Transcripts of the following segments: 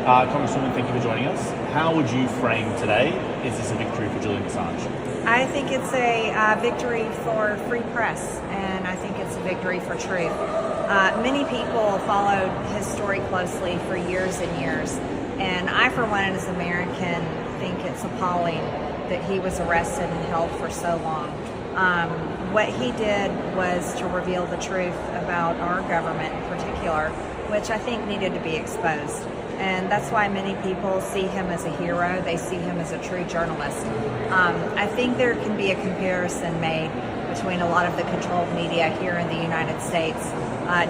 Congresswoman, thank you for joining us. How would you frame today? Is this a victory for Julian Assange? I think it's a victory for free press, and I think it's a victory for truth. Many people followed his story closely for years and years, and I, for one, as an American, think it's appalling that he was arrested and held for so long. What he did was to reveal the truth about our government in particular, which I think needed to be exposed. And that's why many people see him as a hero. They see him as a true journalist. I think there can be a comparison made between a lot of the controlled media here in the United States.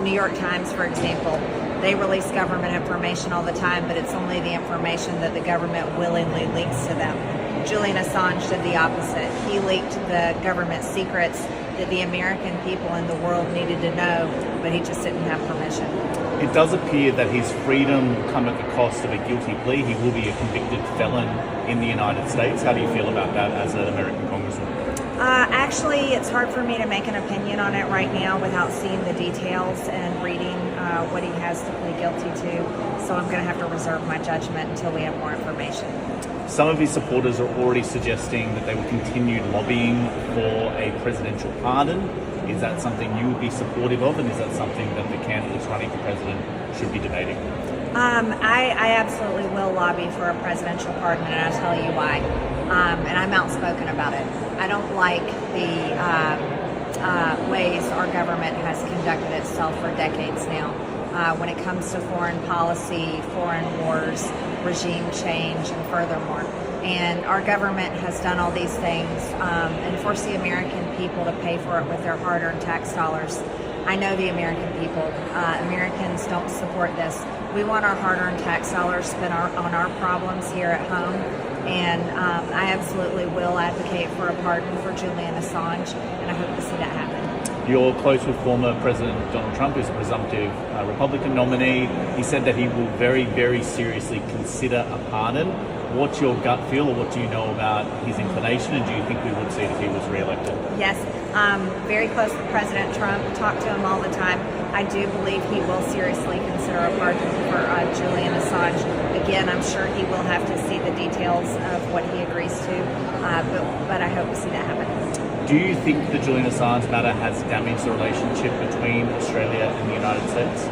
New York Times, for example, they release government information all the time, but it's only the information that the government willingly leaks to them. Julian Assange did the opposite. He leaked the government secrets that the American people and the world needed to know, but he just didn't have permission. It does appear that his freedom will come at the cost of a guilty plea. He will be a convicted felon in the United States. How do you feel about that as an American congressman? Actually, it's hard for me to make an opinion on it right now without seeing the details and reading what he has to plead guilty to. So I'm going to have to reserve my judgment until we have more information. Some of his supporters are already suggesting that they will continue lobbying for a presidential pardon. Is that something you would be supportive of, and is that something that the candidates running for president should be debating? I absolutely will lobby for a presidential pardon, and I'll tell you why. And I'm outspoken about it. I don't like the ways our government has conducted itself for decades now. When it comes to foreign policy, foreign wars, regime change, and furthermore. And our government has done all these things and forced the American people to pay for it with their hard-earned tax dollars. I know the American people. Americans don't support this. We want our hard-earned tax dollars spent on our problems here at home. And I absolutely will advocate for a pardon for Julian Assange, and I hope to see that happen. You're close with former President Donald Trump, who's a presumptive Republican nominee. He said that he will very, very seriously consider a pardon. What's your gut feel, or what do you know about his inclination, and do you think we would see it if he was re-elected? Yes, very close to President Trump, talk to him all the time. I do believe he will seriously consider a pardon for Julian Assange. Again, I'm sure he will have to see the details of what he agrees to, but I hope to see that happen. Do you think the Julian Assange matter has damaged the relationship between Australia and the United States?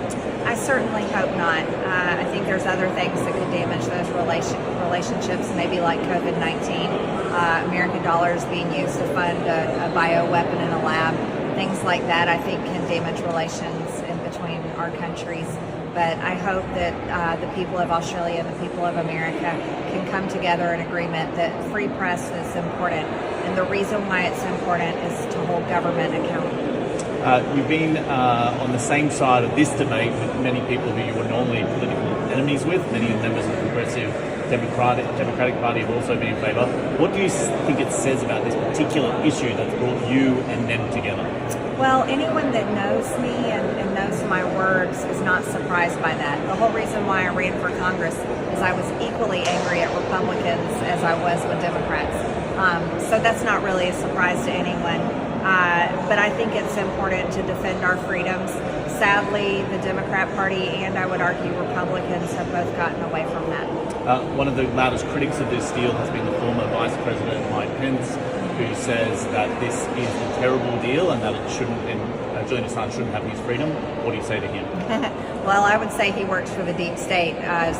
I certainly hope not. I think there's other things that could damage those relationships, maybe like COVID-19, American dollars being used to fund a bioweapon in a lab, things like that I think can damage relations in between our countries. But I hope that the people of Australia and the people of America can come together in agreement that free press is important. And the reason why it's important is to hold government accountable. You've been on the same side of this debate with many people who you were normally political enemies with. Many members of the Progressive Democratic Party have also been in favour. What do you think it says about this particular issue that's brought you and them together? Well, anyone that knows me and knows my words is not surprised by that. The whole reason why I ran for Congress is I was equally angry at Republicans as I was with Democrats. So that's not really a surprise to anyone. But I think it's important to defend our freedoms. Sadly, the Democrat Party and I would argue Republicans have both gotten away from that. One of the loudest critics of this deal has been the former Vice President Mike Pence, who says that this is a terrible deal and that it shouldn't, and Julian Assange shouldn't have his freedom. What do you say to him? Well, I would say he works for the deep state,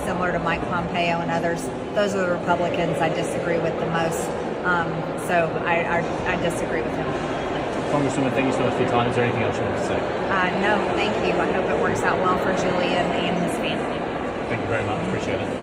similar to Mike Pompeo and others. Those are the Republicans I disagree with the most. So I disagree with him. Congresswoman, thank you so much for your time. Is there anything else you want to say? No, thank you. I hope it works out well for Julian and his family. Thank you very much. Appreciate it.